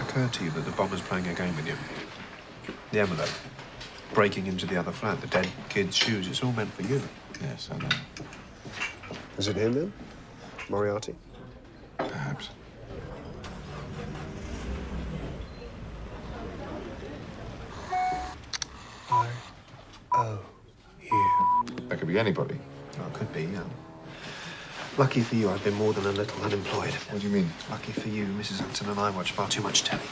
occur to you that the bomber's playing a game with you? The envelope, breaking into the other flat, the dead kid's shoes, it's all meant for you. Yes, I know. Is it him, then? Moriarty? Perhaps. R-O-U. That could be anybody. Well, it could be, yeah. Lucky for you, I've been more than a little unemployed. What do you mean? Lucky for you, Mrs. Hampton and I watch far too much telly.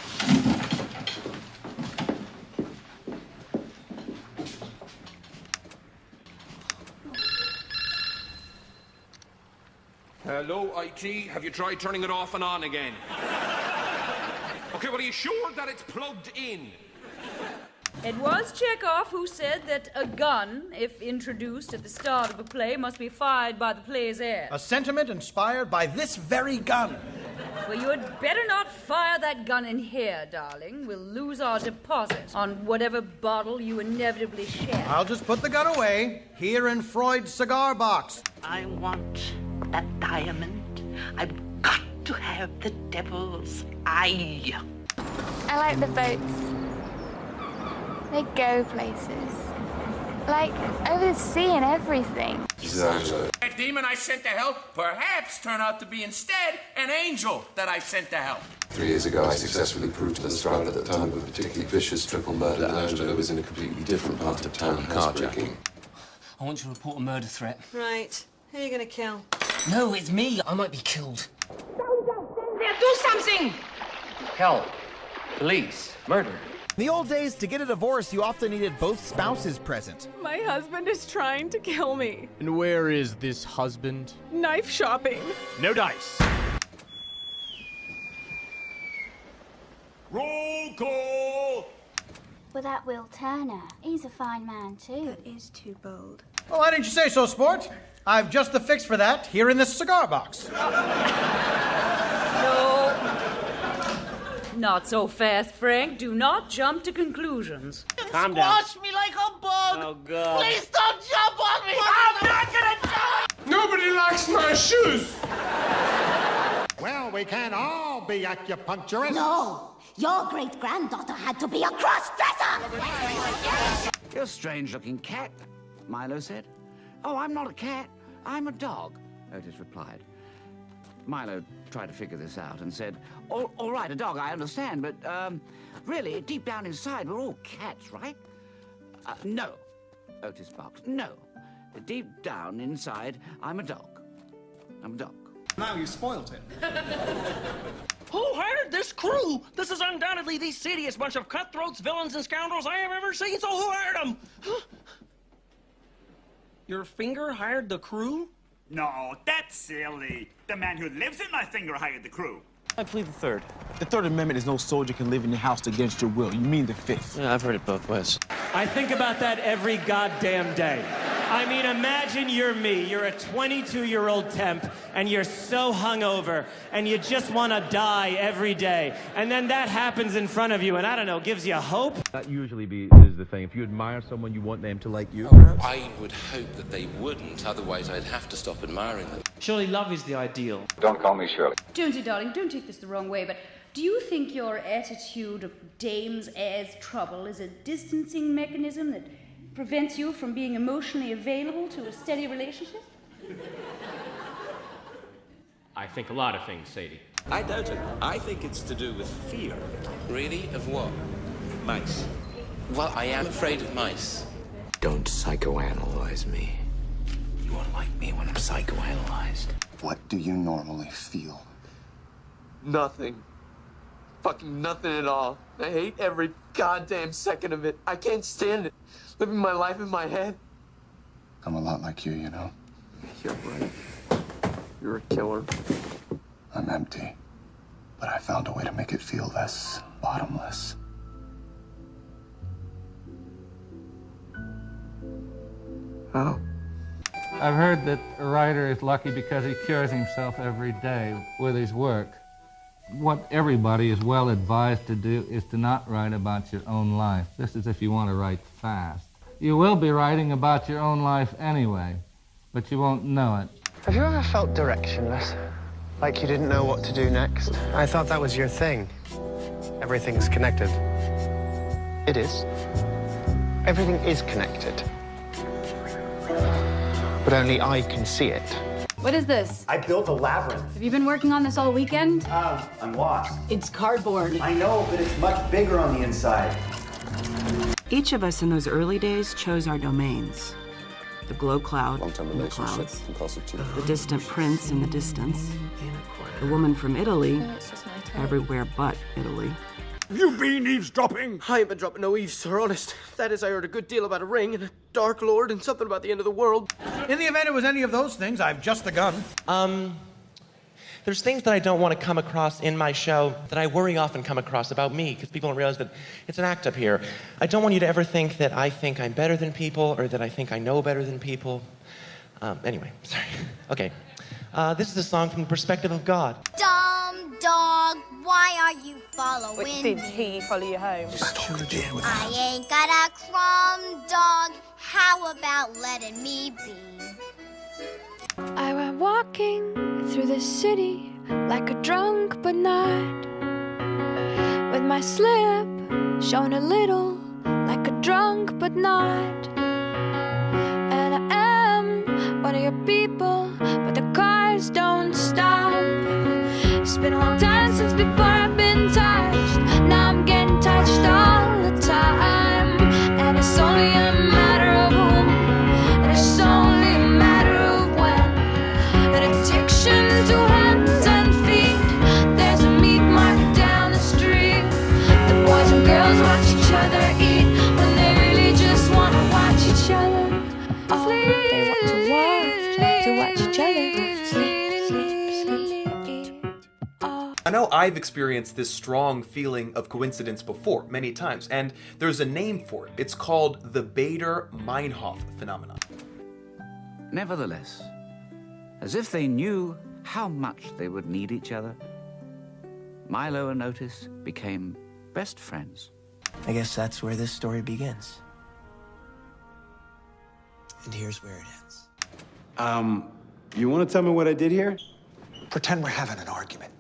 Hello, IT. Have you tried turning it off and on again? Okay, well, are you sure that it's plugged in? It was Chekhov who said that a gun, if introduced at the start of a play, must be fired by the play's heir. A sentiment inspired by this very gun. Well, you had better not fire that gun in here, darling. We'll lose our deposit on whatever bottle you inevitably share. I'll just put the gun away, here in Freud's cigar box. I want that diamond. I've got to have the devil's eye. I like the boats. They go places. Like, over the sea and everything. Exactly. That demon I sent to help perhaps turn out to be instead an angel that I sent to help. 3 years ago, I successfully proved to the scribe at the time of a particularly vicious triple murder that Angela was in a completely different part of town housebreaking. I want you to report a murder threat. Right. Who are you going to kill? No, it's me. I might be killed. Don't stand there. Do something. Help. Police. Murder. In the old days, to get a divorce, you often needed both spouses present. My husband is trying to kill me. And where is this husband? Knife shopping. No dice. Roll call! Well, that Will Turner. He's a fine man, too. That is too bold. Well, why didn't you say so, sport? I've just the fix for that, here in this cigar box. No. Not so fast, Frank. Do not jump to conclusions. Calm down. Squash me like a bug. Oh, God. Please don't jump on me. I'm not gonna do it. Nobody likes my shoes! Well, we can't all be acupuncturists. No, your great-granddaughter had to be a cross-dresser. You're a strange-looking cat, Milo said. Oh, I'm not a cat. I'm a dog, Otis replied. Milo tried to figure this out and said, all right, a dog, I understand, but, really, deep down inside, we're all cats, right? No, Otis barked. No. Deep down inside, I'm a dog. I'm a dog. Now you spoiled it. Who hired this crew? This is undoubtedly the seediest bunch of cutthroats, villains, and scoundrels I have ever seen, so who hired them? Your finger hired the crew? No, that's silly. The man who lives in my finger hired the crew. I plead the third. The Third Amendment is no soldier can live in your house against your will. You mean the Fifth. Yeah, I've heard it both ways. I think about that every goddamn day. I mean, imagine you're me. You're a 22-year-old temp, and you're so hungover, and you just want to die every day. And then that happens in front of you, and I don't know, gives you hope. That usually is the thing. If you admire someone, you want them to like you. I would hope that they wouldn't, otherwise I'd have to stop admiring them. Surely love is the ideal. Don't call me Shirley. Jonesy, darling, don't take this the wrong way, but do you think your attitude of dame's heirs trouble is a distancing mechanism that prevents you from being emotionally available to a steady relationship? I think a lot of things, Sadie. I doubt it. I think it's to do with fear. Really? Of what? Mice. Well, I am afraid of mice. Don't psychoanalyze me. You won't like me when I'm psychoanalyzed. What do you normally feel? Nothing. Fucking nothing at all. I hate every goddamn second of it. I can't stand it. Living my life in my head. I'm a lot like you, you know? You're right. You're a killer. I'm empty. But I found a way to make it feel less bottomless. How? I've heard that a writer is lucky because he cures himself every day with his work. What everybody is well advised to do is to not write about your own life. This is if you want to write fast. You will be writing about your own life anyway, but you won't know it. Have you ever felt directionless? Like you didn't know what to do next? I thought that was your thing. everything's connected. It is. Everything is connected. But only I can see it. What is this? I built a labyrinth. Have you been working on this all weekend? I'm lost. It's cardboard. I know, but it's much bigger on the inside. Each of us in those early days chose our domains. The glow cloud in the clouds, the distant prince in the distance, the woman from Italy, everywhere but Italy. You been eavesdropping? I ain't been dropping no eaves, sir, honest. That is, I heard a good deal about a ring and a dark lord and something about the end of the world. In the event it was any of those things, I've just begun. There's things that I don't want to come across in my show that I worry often come across about me, because people don't realize that it's an act up here. I don't want you to ever think that I think I'm better than people or that I think I know better than people. Anyway, sorry. Okay. This is a song from the perspective of God. Dumb dog, why are you following Wait, did he follow you home? I ain't got a crumb, dog. How about letting me be? I went walking through the city like a drunk but not, with my slip showing a little like a drunk but not. And I am one of your people, but the cars don't stop. It's been a long time since before I've been touched. Now I'm getting touched all the time, and it's only a matter of whom, and it's only a matter of when. An addiction to hands and feet. There's a meat market down the street. The boys and girls watch each other eat when they really just want to watch each other. Oh, they want to watch each other. Sleep, sleep, sleep. Oh. I know I've experienced this strong feeling of coincidence before, many times, and there's a name for it. It's called the Bader-Meinhof phenomenon. Nevertheless, as if they knew how much they would need each other, Milo and Otis became best friends. I guess that's where this story begins. And here's where it ends. You want to tell me what I did here? Pretend we're having an argument.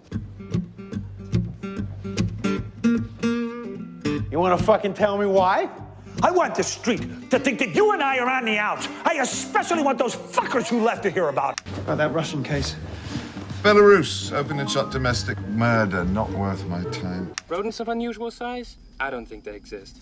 You want to fucking tell me why? I want the street to think that you and I are on the outs. I especially want those fuckers who left to hear about it. About that Russian case. Belarus, open and shut domestic murder, not worth my time. Rodents of unusual size? I don't think they exist.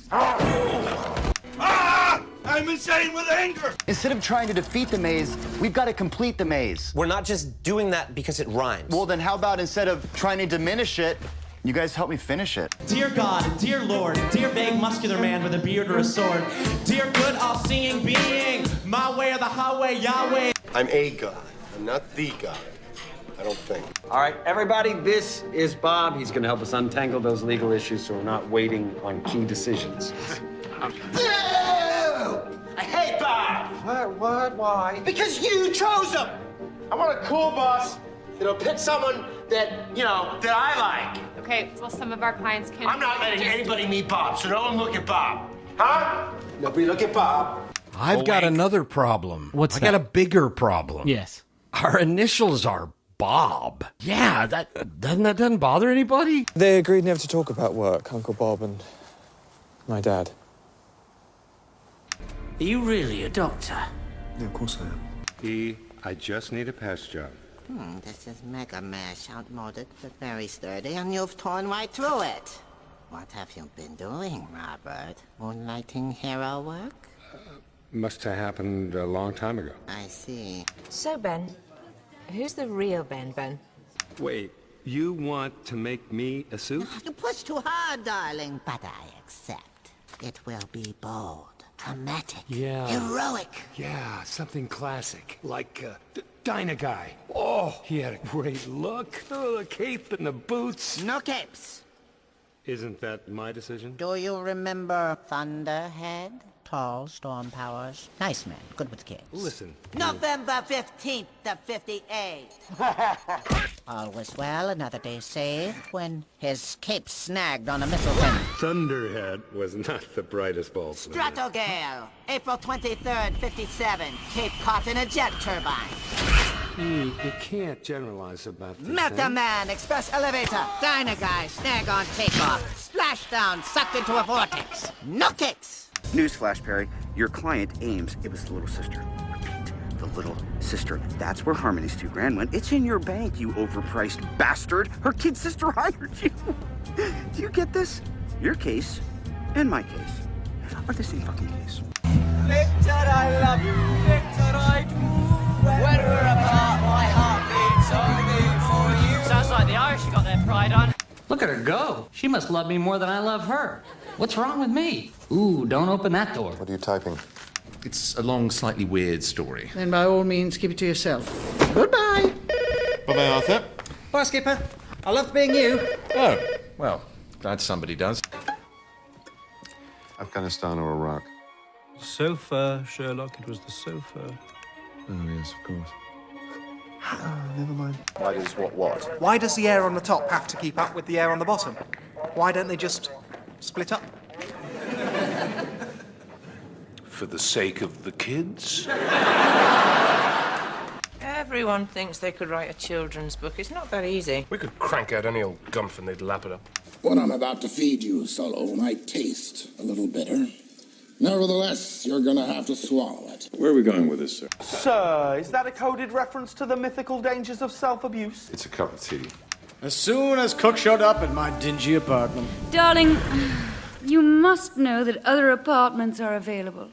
I'm insane with anger! Instead of trying to defeat the maze, we've got to complete the maze. We're not just doing that because it rhymes. Well, then how about instead of trying to diminish it, you guys help me finish it? Dear God, dear Lord, dear vague muscular man with a beard or a sword, dear good all-seeing being, my way or the highway, Yahweh. I'm a god. I'm not the god. I don't think. All right, everybody, this is Bob. He's going to help us untangle those legal issues so we're not waiting on key decisions. I hate Bob! What? Why? Because you chose him! I want a cool boss that'll pick someone that, that I like. Okay, well, some of our clients can... I'm not letting anybody meet Bob, so no one look at Bob. Huh? Nobody look at Bob. I've got another problem. What's I that? got a bigger problem. Yes. Our initials are Bob. Yeah, that doesn't bother anybody? They agreed never to talk about work, Uncle Bob and my dad. Are you really a doctor? Yeah, of course I am. I just need a pass job. This is Mega Mash, outmoded but very sturdy, and you've torn right through it. What have you been doing, Robert? Moonlighting hero work? Must have happened a long time ago. I see. So, Ben, who's the real Ben? Wait, you want to make me a suit? You push too hard, darling, but I accept. It will be bold, dramatic, heroic. Yeah, something classic, like Dyna Guy. Oh, he had a great look. Oh, the cape and the boots. No capes. Isn't that my decision? Do you remember Thunderhead? Tall, storm powers. Nice man, good with kids. Listen. November 15th of 58. All was well, another day saved, when his cape snagged on a missile pin. Thunderhead was not the brightest bulb. Stratogale, April 23rd, 57. Cape caught in a jet turbine. You can't generalize about this. Meta Man, Express Elevator, Diner Guy, Snag on Takeoff, Splashdown, sucked into a vortex. No kicks. Newsflash, Perry. Your client, Ames, it was the little sister. Repeat, the little sister. That's where Harmony's $2,000 went. It's in your bank, you overpriced bastard. Her kid sister hired you. Do you get this? Your case and my case are the same fucking case. Victor, I love you. Victor, I do. When we're apart, my heart beats only for you. Sounds like the Irish got their pride on. Look at her go. She must love me more than I love her. What's wrong with me? Ooh, don't open that door. What are you typing? It's a long, slightly weird story. Then by all means, keep it to yourself. Goodbye. Bye-bye, Arthur. Bye, Skipper. I loved being you. Oh, well, glad somebody does. Afghanistan or Iraq? Sofa, Sherlock, it was the sofa. Oh, yes, of course. Never mind. Why does what? Why does the air on the top have to keep up with the air on the bottom? Why don't they just split up? For the sake of the kids? Everyone thinks they could write a children's book. It's not that easy. We could crank out any old gumph and they'd lap it up. What I'm about to feed you, Solo, might taste a little bitter. Nevertheless, you're gonna have to swallow it. Where are we going with this, sir? Sir, is that a coded reference to the mythical dangers of self-abuse? It's a cup of tea. As soon as Cook showed up at my dingy apartment. Darling, you must know that other apartments are available.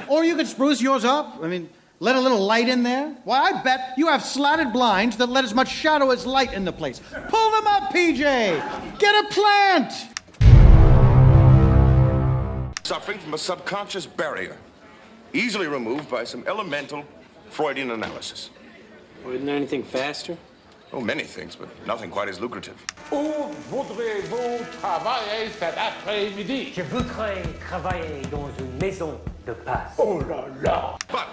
Or you could spruce yours up. I mean, let a little light in there. Why, I bet you have slatted blinds that let as much shadow as light in the place. Pull them up, PJ! Get a plant! Suffering from a subconscious barrier, easily removed by some elemental Freudian analysis. Well, isn't there anything faster? Oh, many things, but nothing quite as lucrative. Où voudrez-vous travailler cet après-midi? Je voudrais travailler dans une maison de passe. Oh là là! But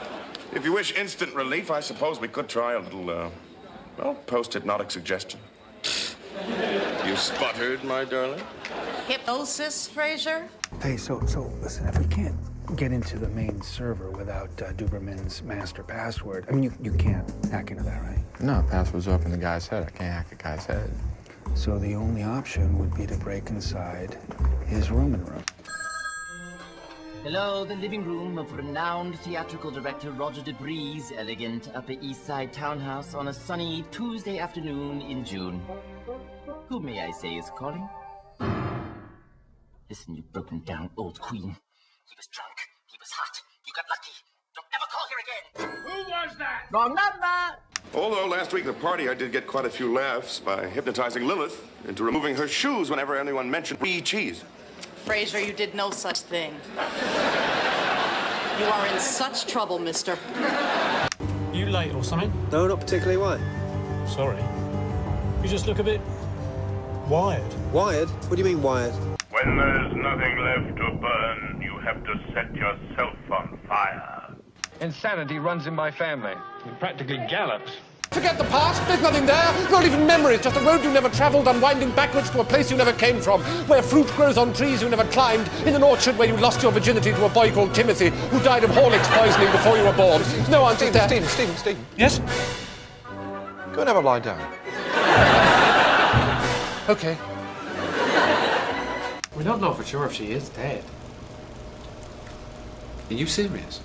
if you wish instant relief, I suppose we could try a little, well, post-hypnotic suggestion. You sputtered, my darling? Hypnosis, Fraser? Hey, so listen, if we can't get into the main server without Duberman's master password, I mean, you can't hack into that, right? No, password's up in the guy's head. I can't hack a guy's head. So the only option would be to break inside his room. Hello, the living room of renowned theatrical director Roger Debris' elegant Upper East Side townhouse on a sunny Tuesday afternoon in June. Who may I say is calling? Listen, you broken down old queen. He was drunk. He was hot. You got lucky. Don't ever call here again. Who was that? Wrong number. Although last week at the party I did get quite a few laughs by hypnotizing Lilith into removing her shoes whenever anyone mentioned wee cheese. Fraser, you did no such thing. You are in such trouble, mister. You late or something? No, not particularly. Why? Sorry. You just look a bit wired. Wired? What do you mean wired? When there's nothing left to burn, you have to set yourself on fire. Insanity runs in my family. It practically gallops. Forget the past, there's nothing there, not even memories, just a road you never travelled, unwinding backwards to a place you never came from, where fruit grows on trees you never climbed, in an orchard where you lost your virginity to a boy called Timothy, who died of Horlick's poisoning before you were born. No answers there. Stephen. Yes? Go and have a lie down. Okay. We don't know for sure if she is dead. Are you serious?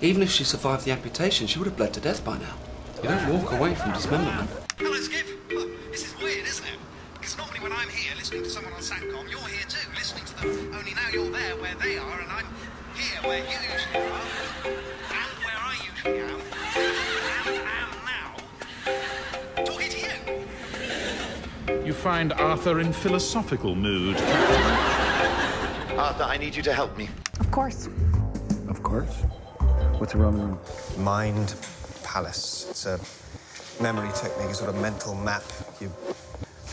Even if she survived the amputation, she would have bled to death by now. You don't walk away from dismemberment. Hello, Skip. Look, this is weird, isn't it? Because normally when I'm here listening to someone on Satcom, you're here too, listening to them. Only now you're there where they are, and I'm here where you usually are, and where I usually am, and am now, talking to you. You find Arthur in philosophical mood. Arthur, I need you to help me. Of course. Of course. What's a Roman room? Mind Palace. It's a memory technique, a sort of mental map. You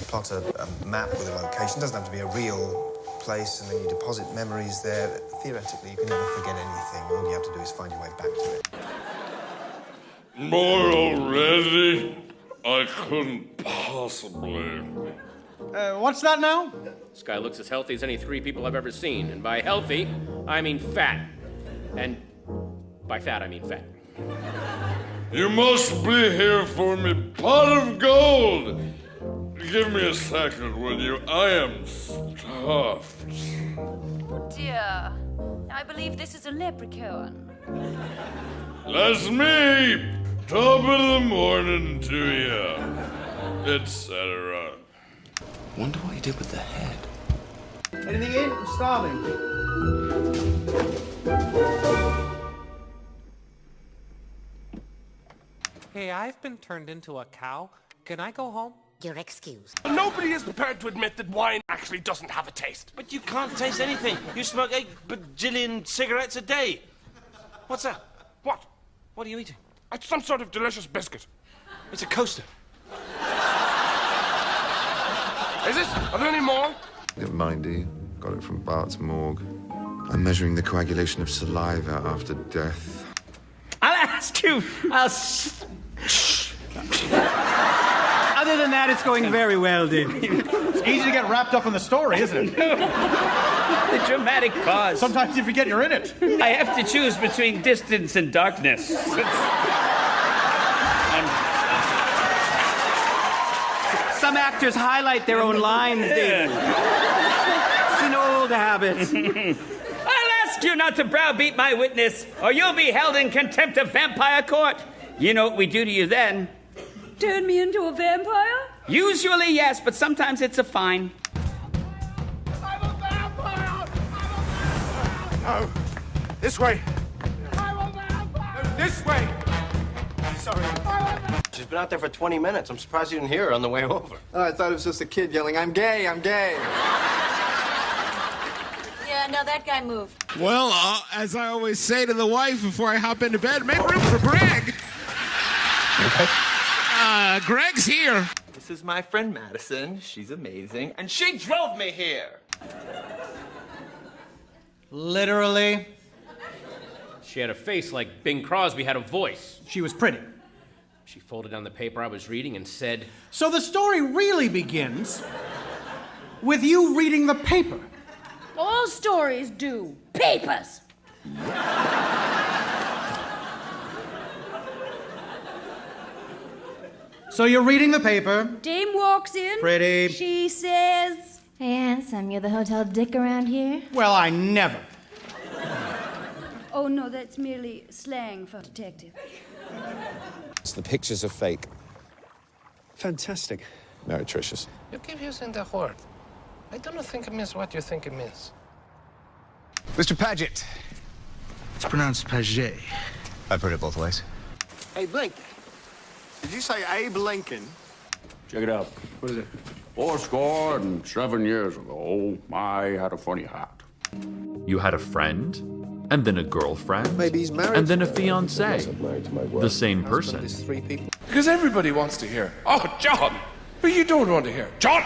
plot a map with a location. It doesn't have to be a real place, and then you deposit memories there. Theoretically, you can never forget anything. All you have to do is find your way back to it. More already? I couldn't possibly. What's that now? This guy looks as healthy as any 3 people I've ever seen. And by healthy, I mean fat. And by fat, I mean fat. You must be here for me, pot of gold. Give me a second, will you? I am stuffed. Oh dear. I believe this is a leprechaun. That's me. Top of the morning to you, etc. Wonder what he did with the head. Anything in? I'm starving. Hey, I've been turned into a cow. Can I go home? You're excused. Nobody is prepared to admit that wine actually doesn't have a taste. But you can't taste anything. You smoke 8 bajillion cigarettes a day. What's that? What? What are you eating? It's some sort of delicious biscuit. It's a coaster. Is it? Are there any more? Never mind, do you? Got it from Bart's morgue. I'm measuring the coagulation of saliva after death. I'll ask you. Other than that, it's going very well, Dean. It's easy to get wrapped up in the story, isn't it? The dramatic pause. Sometimes you forget you're in it. I have to choose between distance and darkness. Some actors highlight their own lines, Dean. It's an old habit. I'll ask you not to browbeat my witness, or you'll be held in contempt of vampire court. You know what we do to you then. Turn me into a vampire? Usually, yes, but sometimes it's a fine. No. This way. No, this way. Sorry. She's been out there for 20 minutes. I'm surprised you didn't hear her on the way over. Oh, I thought it was just a kid yelling, I'm gay, I'm gay. Yeah, no, that guy moved. Well, as I always say to the wife before I hop into bed, make room for Greg. Greg's here. This is my friend Madison. She's amazing. And she drove me here. Literally. She had a face like Bing Crosby had a voice. She was pretty. She folded down the paper I was reading and said... So the story really begins with you reading the paper. All stories do. Papers. So you're reading the paper. Dame walks in. Pretty. She says... Hey, handsome, you're the hotel dick around here? Well, I never. Oh, no, that's merely slang for detective. The pictures are fake. Fantastic. Meretricious. You keep using the word. I don't think it means what you think it means. Mr. Paget. It's pronounced Paget. I've heard it both ways. Hey, Blink. Did you say Abe Lincoln? Check it out. What is it? 7 years ago, I had a funny hat. You had a friend, and then a girlfriend, maybe he's married, and then a fiancé. The same person. Because everybody wants to hear, oh, John. But you don't want to hear, John.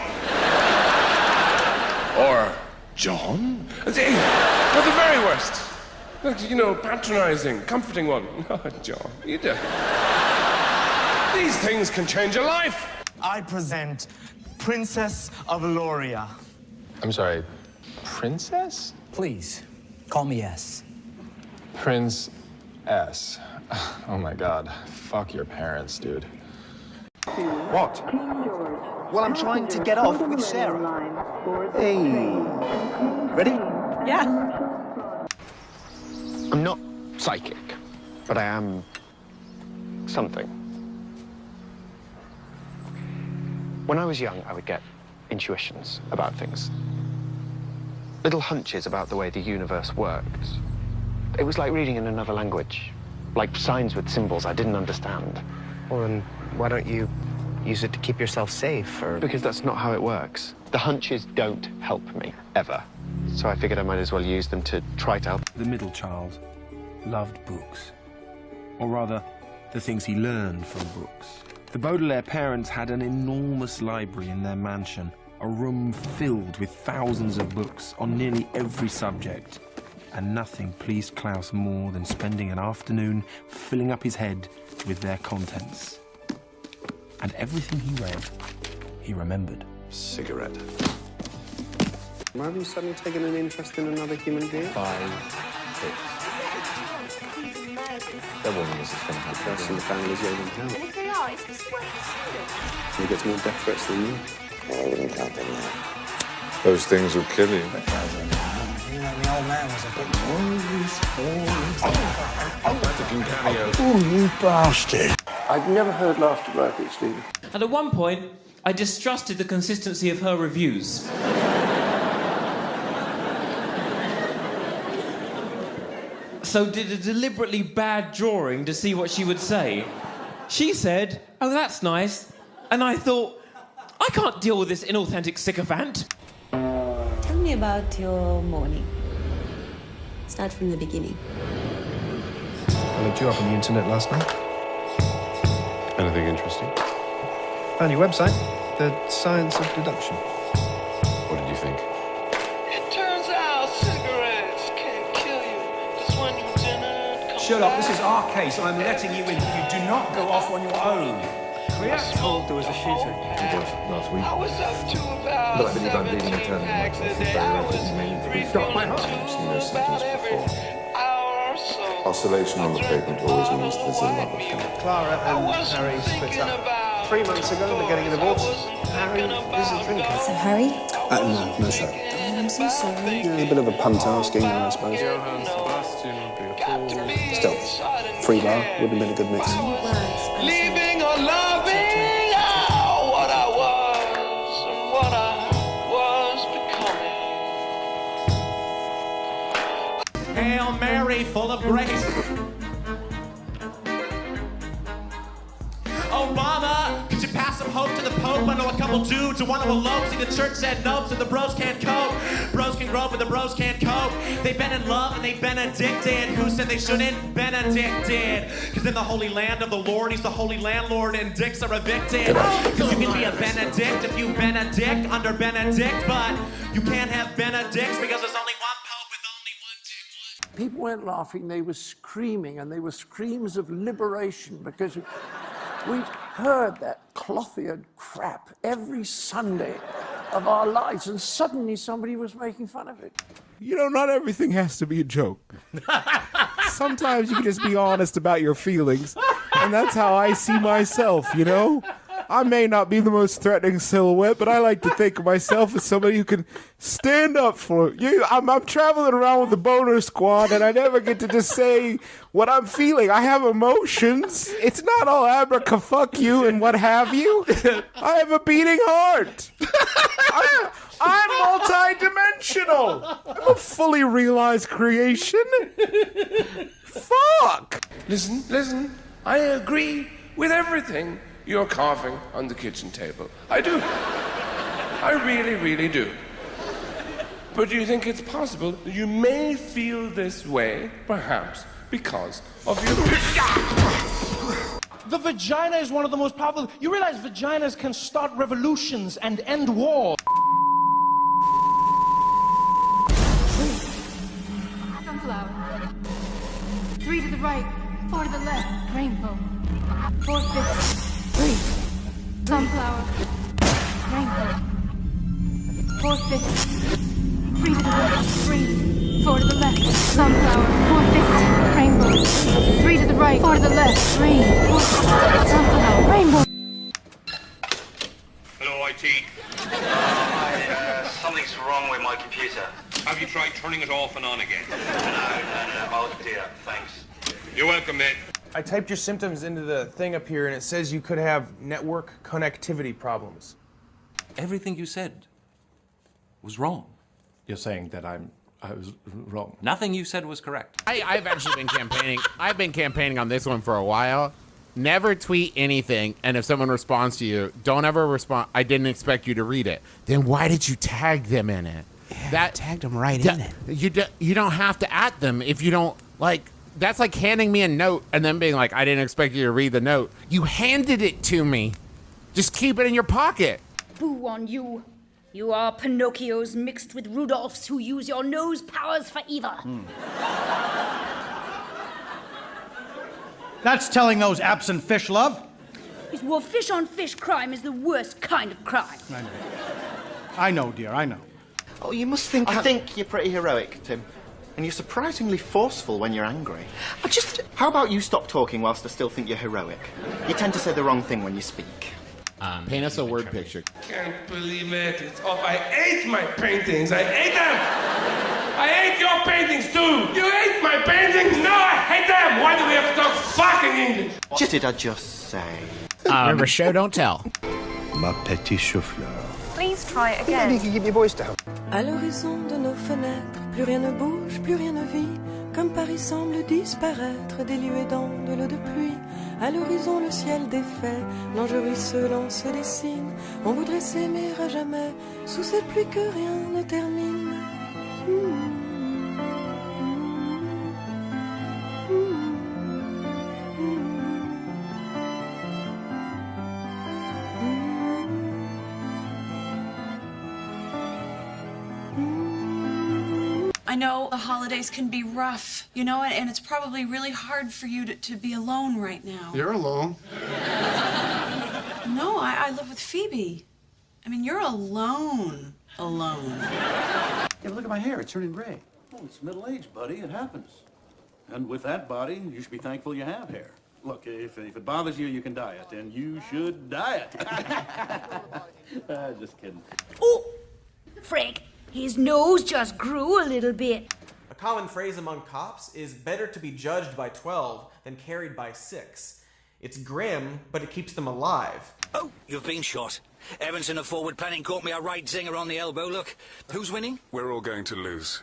Or John. Or the very worst. Like, you know, patronizing, comforting one. Oh, John, you do. These things can change a life. I present Princess of Loria. I'm sorry, Princess? Please, call me S. Prince S. Oh my God. Fuck your parents, dude. What? Well, I'm trying to get off with Sarah. Hey. Ready? Yeah. I'm not psychic, but I am something. When I was young, I would get intuitions about things. Little hunches about the way the universe worked. It was like reading in another language, like signs with symbols I didn't understand. Well, then why don't you use it to keep yourself safe, or... Because that's not how it works. The hunches don't help me, ever. So I figured I might as well use them to try to help. The middle child loved books. Or rather, the things he learned from books. The Baudelaire parents had an enormous library in their mansion, a room filled with thousands of books on nearly every subject. And nothing pleased Klaus more than spending an afternoon filling up his head with their contents. And everything he read, he remembered. Cigarette. Why have you suddenly taken an interest in another human being? 5, 6. They're warning us it's going to happen. First in the family's young in town. And if they are, it's the sweetest. He gets more death threats than you. I wouldn't count them out. Those things will kill you. You know, the old man was a bit... Vatican cameo. Oh, you bastard. I've never heard laughter like it, Stephen. And at one point, I distrusted the consistency of her reviews. So did a deliberately bad drawing to see what she would say. She said, "Oh, that's nice." And I thought, I can't deal with this inauthentic sycophant. Tell me about your morning. Start from the beginning. I looked you up on the internet last night. Anything interesting? Found your website, The Science of Deduction. What did you think? It turns out cigarettes can kill you. Just when you didn't come Sherlock, this is our case. I'm letting you in. You do not go off on your own. We are told there was a shooting. Last week. I was up to about But I believe I'm bleeding 17 internally. packs a It's day. very I rapid was and mainly to be refilling my heart. I've seen those symptoms about every before. hour or so. Oscillation on the pavement always means there's a love affair. Clara and Harry split up 3 months ago. They're getting a divorce. Harry isn't drinking. So, Harry? No show. I'm so sorry. There's a bit of a punt asking, I suppose. Still, free bar would have been a good mix. Leaving or loving out what I was and what I was becoming. Hail Mary, full of grace. Obama, could you pass some hope to the Pope? I know a couple dudes who want to elope. See, the church said nope, so the bros can't cope. Bros can grow, but the bros can't cope. They've been in love and they benedicted. Who said they shouldn't? Benedict did. Cause in the holy land of the Lord, he's the holy landlord and dicks are evicted. Cause you can be a Benedict if you Benedict under Benedict, but you can't have Benedicts because there's only one Pope with only one dick. People weren't laughing, they were screaming, and they were screams of liberation because we'd heard that cloth-eared crap every Sunday of our lives, and suddenly somebody was making fun of it. You know, not everything has to be a joke. Sometimes you can just be honest about your feelings, and that's how I see myself, you know? I may not be the most threatening silhouette, but I like to think of myself as somebody who can stand up for it. I'm traveling around with the boner squad, and I never get to just say what I'm feeling. I have emotions. It's not all abraca-fuck you and what have you. I have a beating heart. I'm multi-dimensional. I'm a fully realized creation. Fuck. Listen. I agree with everything you're carving on the kitchen table. I do. I really, really do. But do you think it's possible that you may feel this way, perhaps, because of your... The vagina is one of the most powerful... You realize vaginas can start revolutions and end war. Sunflower. 3 to the right, 4 to the left. Rainbow. 450. 3. Sunflower. Rainbow. 450. 3 to the right. 3. 4 to the left. Sunflower. 450. Rainbow. 3 to the right. 4 to the left. 3. 4. Sunflower. Rainbow. Hello, IT. Something's wrong with my computer. Have you tried turning it off and on again? No. Oh dear, thanks. You're welcome, mate. I typed your symptoms into the thing up here, and it says you could have network connectivity problems. Everything you said was wrong. You're saying that I was wrong. Nothing you said was correct. I've actually been campaigning. I've been campaigning on this one for a while. Never tweet anything, and if someone responds to you, don't ever respond. I didn't expect you to read it. Then why did you tag them in it? Yeah, tagged them right in it. You don't have to at them if you don't like. That's like handing me a note and then being like, I didn't expect you to read the note. You handed it to me. Just keep it in your pocket. Boo on you. You are Pinocchios mixed with Rudolphs who use your nose powers for evil. That's telling those absent fish, love. Well, fish-on-fish crime is the worst kind of crime. I know, dear, I know. Oh, you must think... I think you're pretty heroic, Tim. And you're surprisingly forceful when you're angry. How about you stop talking whilst I still think you're heroic? You tend to say the wrong thing when you speak. Paint us a word picture. Can't believe it. It's off. I ate my paintings. I ate them. I ate your paintings too. You ate my paintings. No, I hate them. Why do we have to talk fucking English? What did I just say? Remember, show, don't tell. Ma petite chauffleur. Please try it Maybe you can keep your voice down. À l'horizon de nos fenêtres, plus rien ne bouge, plus rien ne vit, comme Paris semble disparaître, dilué dans de l'eau de pluie. À l'horizon, le ciel défait, l'ange ruisselant se dessine. On voudrait s'aimer à jamais, sous cette pluie que rien ne termine. I know the holidays can be rough, you know, and it's probably really hard for you to be alone right now. You're alone. No, I live with Phoebe. I mean, you're alone. Alone. Yeah, look at my hair. It's turning gray. Oh, it's middle age, buddy. It happens. And with that body, you should be thankful you have hair. Look, if it bothers you, you can dye it, and you should dye it. Just kidding. Oh, Frank, his nose just grew a little bit. A common phrase among cops is better to be judged by 12 than carried by 6. It's grim, but it keeps them alive. Oh, you've been shot. Evans in a forward planning caught me a right zinger on the elbow. Look, who's winning? We're all going to lose.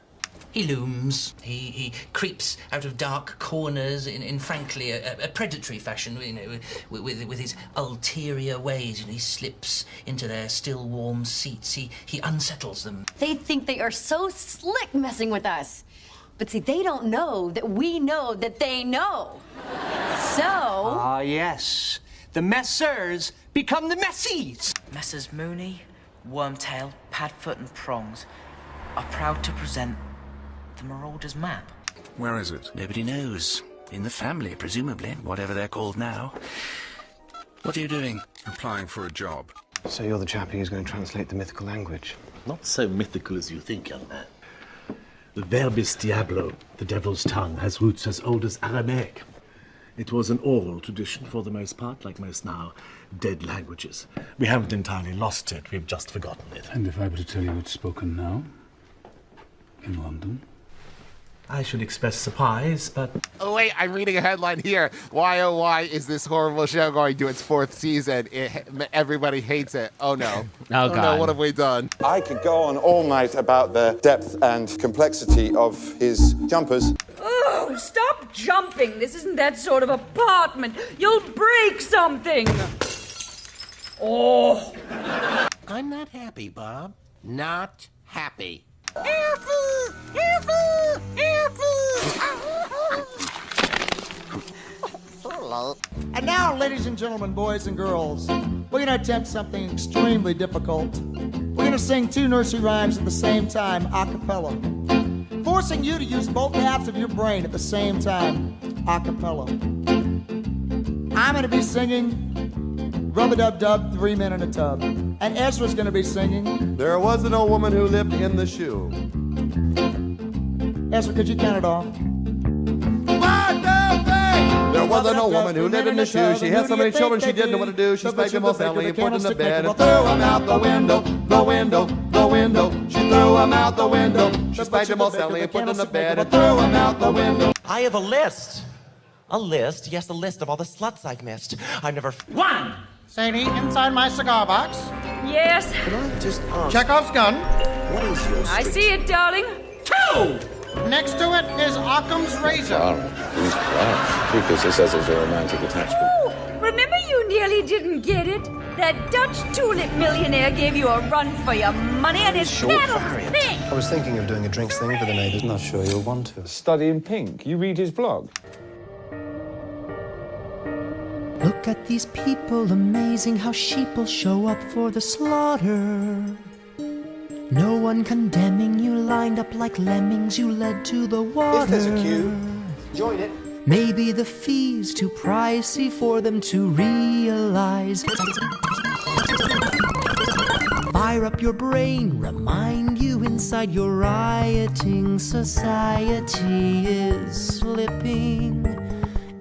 He looms. He creeps out of dark corners in frankly, a predatory fashion, you know, with his ulterior ways. You know, he slips into their still warm seats. He unsettles them. They think they are so slick messing with us. But see, they don't know that we know that they know. So... Ah, yes. The messers become the messies. Messrs Mooney, Wormtail, Padfoot and Prongs are proud to present the Marauder's map. Where is it? Nobody knows. In the family, presumably, whatever they're called now. What are you doing? Applying for a job. So you're the chappie who's going to translate the mythical language? Not so mythical as you think, young man. The verbis diablo, the devil's tongue, has roots as old as Aramaic. It was an oral tradition for the most part, like most now dead languages. We haven't entirely lost it, we've just forgotten it. And if I were to tell you it's spoken now, in London? I should express surprise, but... Oh, wait, I'm reading a headline here. Why, oh, why is this horrible show going to its 4th season? Everybody hates it. Oh, no. Oh, God. No, what have we done? I could go on all night about the depth and complexity of his jumpers. Oh, stop jumping. This isn't that sort of apartment. You'll break something. Oh. I'm not happy, Bob. Not happy. And now, ladies and gentlemen, boys and girls, we're going to attempt something extremely difficult. We're going to sing 2 nursery rhymes at the same time, a cappella, forcing you to use both halves of your brain at the same time, a cappella. I'm going to be singing Rub-a-dub-dub, 3 Men in a Tub. And Ezra's going to be singing There Was an Old Woman Who Lived in the Shoe. Ezra, could you count it off? 1, 2, 3. There was an old woman who lived in the shoe. She had so many children she didn't know what to do. She spanked them all soundly and put them in the bed and threw them out the window, the window, the window. She threw them out the window. She spanked them all soundly and put them in the bed and threw them out the window. I have a list. A list? Yes, a list of all the sluts I've missed. I've never... 1. Sadie, inside my cigar box. Yes. Can I just ask? Chekhov's gun. What is your I see it, darling. 2. Next to it is Occam's razor. Who's that? Because it says there's a romantic attachment. Oh, remember you nearly didn't get it? That Dutch tulip millionaire gave you a run for your money and his cattle stink. I was thinking of doing a drinks thing for the neighbours. Not sure you'll want to. Studying pink. You read his blog. Look at these people, amazing how sheep'll show up for the slaughter. No one condemning you, lined up like lemmings, you led to the water. If there's a queue, join it. Maybe the fee's too pricey for them to realize. Fire up your brain, remind you in inside your rioting society is slipping,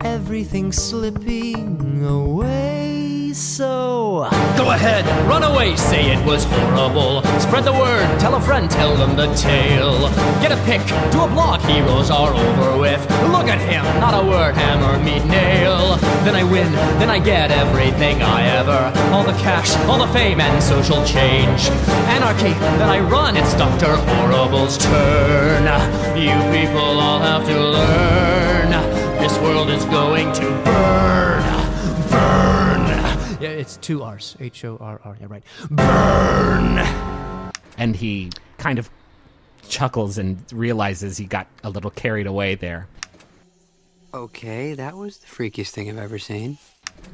everything's slipping away. So go ahead, run away, say it was horrible. Spread the word, tell a friend, tell them the tale. Get a pic, do a blog, heroes are over with. Look at him, not a word, hammer, meet nail. Then I win, then I get everything I ever. All the cash, all the fame and social change. Anarchy, then I run, it's Dr. Horrible's turn. You people all have to learn. This world is going to burn. Burn. Yeah, it's 2 R's. H-O-R-R. Yeah, right. Burn! And he kind of chuckles and realizes he got a little carried away there. Okay, that was the freakiest thing I've ever seen.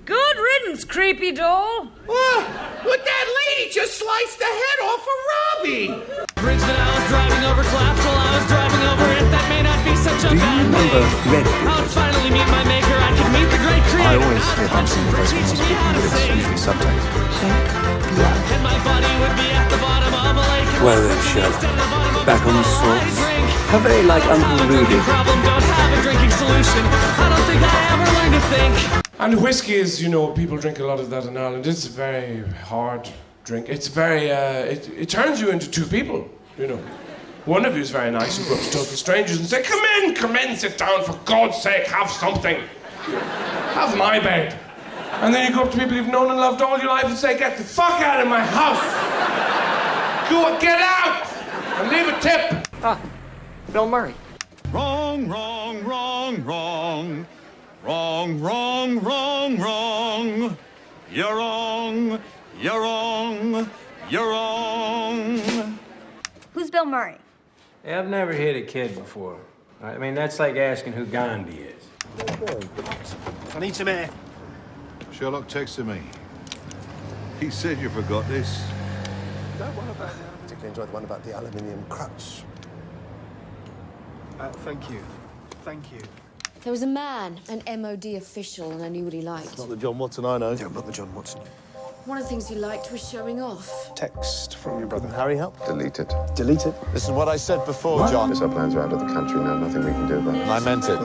Good riddance, creepy doll. But that lady just sliced the head off of Robbie! Bridge that I was driving over collapsed while I was driving over it. That may not be such a Do you bad remember thing. Red I would finally meet my maker. I could meet the great creator. I always hear them sing the first one while speaking, but it's usually subtitled. And my body would be at the bottom of a lake. Well then, Sherlock, back on the source. How very like Uncle Rudy. Problem, don't have a drinking solution. I don't think I ever learned to think. And whiskey is, you know, people drink a lot of that in Ireland. It's a very hard drink. It's very, it turns you into two people, you know. One of you is very nice, you go up to total strangers and say, come in, sit down, for God's sake, have something. Have my bed. And then you go up to people you've known and loved all your life and say, get the fuck out of my house. Get out, and leave a tip. Ah, Bill Murray. Wrong, wrong, wrong, wrong. Wrong, wrong, wrong, wrong. You're wrong, you're wrong, you're wrong. Who's Bill Murray? Yeah, I've never hit a kid before. I mean, that's like asking who Gandhi is. I need some air. Sherlock texted me. He said you forgot this. That one about, I particularly enjoyed the one about the aluminium crutch. Thank you. Thank you. There was a man, an MOD official, and I knew what he liked. Not the John Watson I know. Yeah, not the John Watson. One of the things he liked was showing off. Text from your brother Harry help? Delete it. Delete it. This is what I said before, John. Our plans are out of the country now. Nothing we can do about it. I meant it.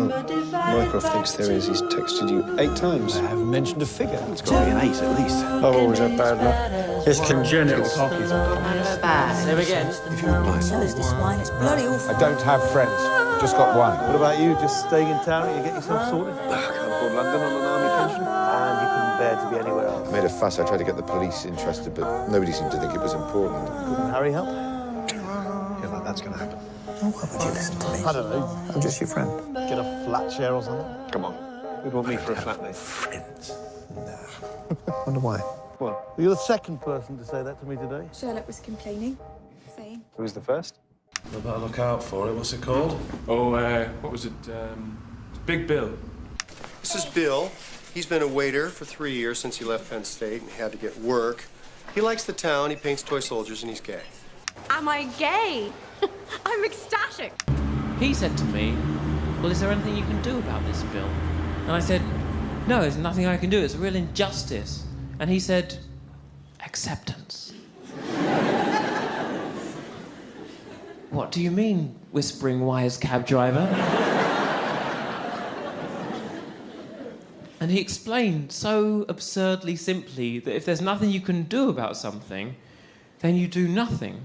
Mycroft thinks there is. He's texted you 8 times. I haven't mentioned a figure. It's got to be an 8 at least. I've always had bad luck. It's congenital talkies. Same again. If you were nice. This wine is bloody awful. I don't have friends. Just got one. What about you? Just staying in town and you get yourself sorted? I can't afford London on an army pension. And you couldn't bear to be anywhere else. I made a fuss. I tried to get the police interested, but nobody seemed to think it was important. Couldn't Harry help? Feel like that's going to happen. Why would you listen to me? I don't know. I'm just your friend. Get a flat share or something? Come on. Who'd want me for a flat, mate? Friends? No. Wonder why. What? You're the second person to say that to me today. Sherlock was complaining, saying. Who's the first? I better look out for it. What's it called? Oh, what was it? Big Bill. This is Bill. He's been a waiter for 3 years since he left Penn State and had to get work. He likes the town, he paints toy soldiers, and he's gay. Am I gay? I'm ecstatic. He said to me, well, is there anything you can do about this, Bill? And I said, no, there's nothing I can do. It's a real injustice. And he said, acceptance. What do you mean, whispering wise cab driver? And he explained so absurdly simply that if there's nothing you can do about something, then you do nothing.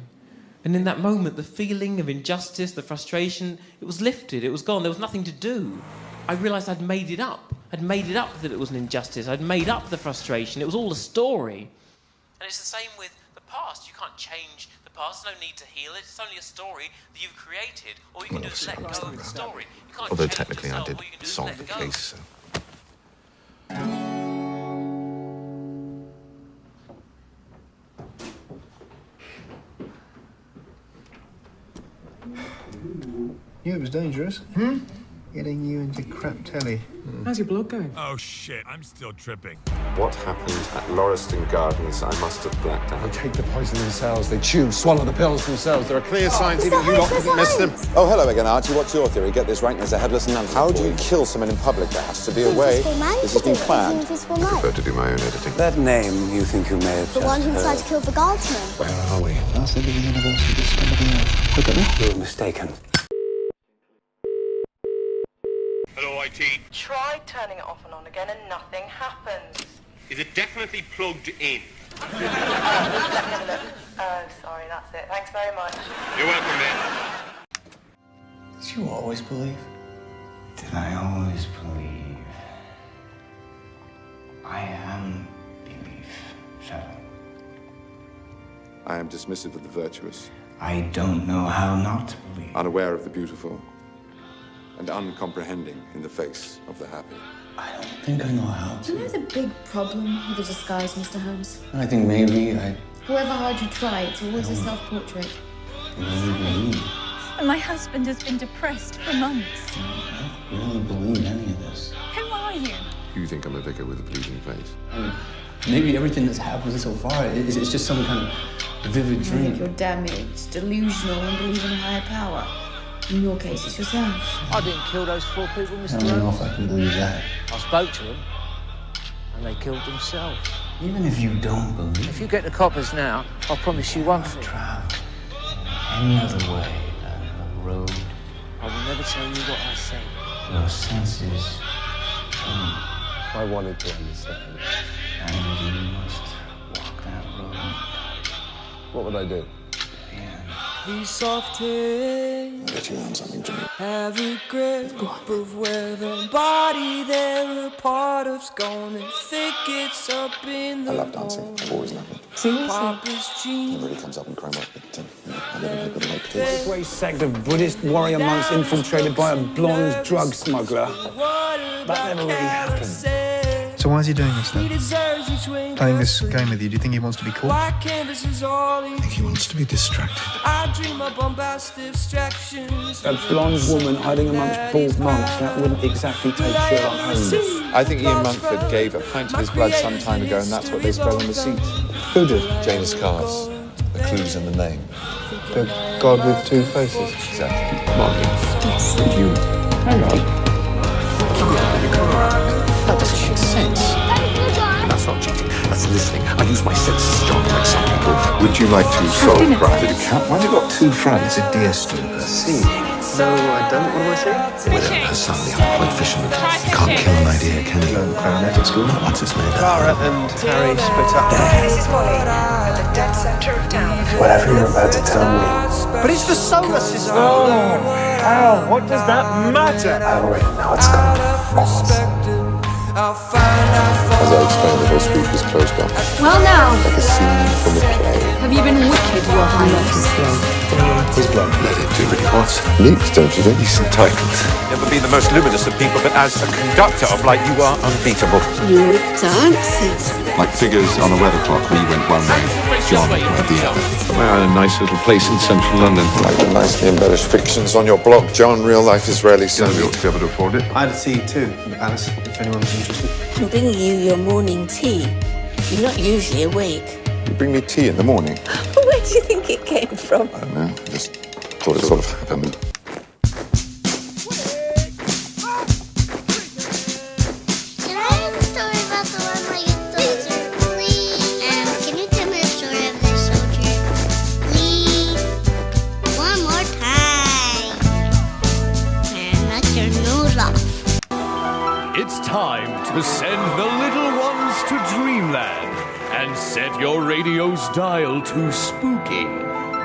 And in that moment, the feeling of injustice, the frustration, it was lifted, it was gone, there was nothing to do. I realised I'd made it up. I'd made it up that it was an injustice. I'd made up the frustration. It was all a story. And it's the same with the past. You can't change the past. There's no need to heal it. It's only a story that you've created. All you can do is let go of the story. You can't Although change technically I yourself. did All you can do is solve let the go. case. So. Yeah, it was dangerous. Getting you into crap telly. How's your blog going? Oh shit, I'm still tripping. What happened at Lauriston Gardens? I must have blacked out. They take the poison themselves. They chew, swallow the pills themselves. There are clear signs even you lot couldn't miss them. Oh, hello again, Archie. What's your theory? Get this right, there's a headless nun. How do you kill someone in public? There has to be a way. This has been planned. I prefer to do my own editing. That name you think you may have The one who tried to kill the guardsman. Where are we? master of the universe with the scum of the earth. Look at me. You're mistaken. Hello, IT. Try turning it off and on again and nothing happens. Is it definitely plugged in? Let me have a look. Oh, sorry, that's it. Thanks very much. You're welcome, mate. Did you always believe? Did I always believe? I am belief, Shadow. I am dismissive of the virtuous. I don't know how not to believe. Unaware of the beautiful. And uncomprehending in the face of the happy. I don't think I know how Do you know the big problem with the disguise, Mr. Holmes? I think maybe I However hard you try, it's always a self-portrait. really believe. And my husband has been depressed for months. I don't really believe any of this. Who are you? You think I'm a vicar with a pleasing face? Maybe everything that's happened so far is it's just some kind of vivid I dream. think you're damaged, delusional, and believe in a higher power. In your case, it's yourself. I didn't kill those 4 people, Mr. I don't know if I can believe that. I spoke to them, and they killed themselves. Even if you don't believe. If you get the coppers now, I'll promise you one thing. Any other way than the road. I will never tell you what I say. Your senses. I wanted to understand. And you must walk that road. What would I do? These soft hands I'll get you on something, Jimmy. have a grip of where the body they're a part of's gone and thick it's up in the I love dancing. I've always loved it. Papa's jeans. It really comes up and crime up, but I never did the make this. Great sect of Buddhist warrior monks infiltrated by a blonde drug smuggler. That never really happened. So why is he doing this then? Playing this game with you? Do you think he wants to be cool? I think he wants to be distracted. I dream up bombastic abstractions. A blonde woman hiding amongst bald monks, that wouldn't exactly take Sherlock Holmes. I think Ian Mumford gave a pint of his blood some time ago, and that's what they spell on the seat. Who did? Janus Cars. The clue's in the name. The god with 2 faces. Exactly. Martin. Did you? Hang on. That doesn't make sense. That's not cheating. That's listening. I use my senses, John, like some people. Would you like to solve crime? Did a cat? Why have you got 2 fronts? It's a deer stalker. See? No, I don't. What do I say? With her son, the unemployed fisherman. You can't kill an idea, can you? Learn clarinet at school. Once it's made Clara and Harry split up. This is Molly, at the dead center of town. Whatever you're about to tell me. But it's the solar system. Oh, How? What does that matter? I already know it's gonna As I explained, the whole street was closed off. Well now, Like a scene from a play. have you been wicked, Walter? His blood. Let it do what he wants. Leaks, don't you think? He's entitled. Never been the most luminous of people, but as a conductor of light, you are unbeatable. You're dancing. Like figures on a weather clock, we went one way, John went the other. We are in a nice little place in central London. Like the nicely embellished fictions on your blog, John. Real life is rarely so. You ought to be able to afford it. I had a tea too, Alice, if anyone's interested. I'm bringing you your morning tea. You're not usually awake. You bring me tea in the morning. Where do you think it came from? I don't know, just thought it sort of happened. Can I have a story about the one-legged soldier, please? Can you tell me the story of this soldier? Please? One more time. And knock your nose off. It's time to send the little ones to dreamland and set your radio's dial to spooky.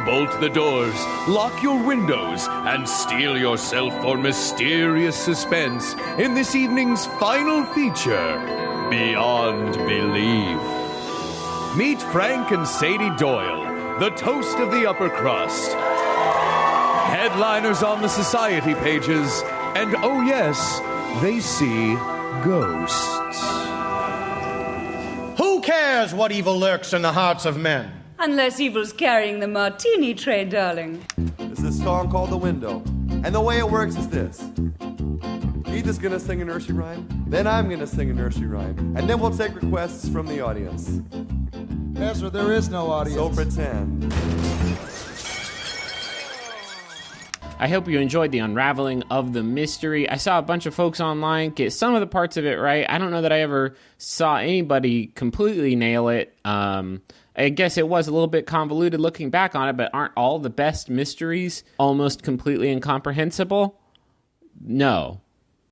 Bolt the doors, lock your windows, and steel yourself for mysterious suspense in this evening's final feature, Beyond Belief. Meet Frank and Sadie Doyle, the toast of the upper crust. Headliners on the society pages, and oh yes, they see ghosts. Who cares what evil lurks in the hearts of men? Unless evil's carrying the martini tray, darling. This is a song called The Window. And the way it works is this. Edith's gonna sing a nursery rhyme, then I'm gonna sing a nursery rhyme, and then we'll take requests from the audience. Ezra, there is no audience. So pretend. I hope you enjoyed the unraveling of the mystery. I saw a bunch of folks online get some of the parts of it right. I don't know that I ever saw anybody completely nail it. I guess it was a little bit convoluted looking back on it, but aren't all the best mysteries almost completely incomprehensible? No.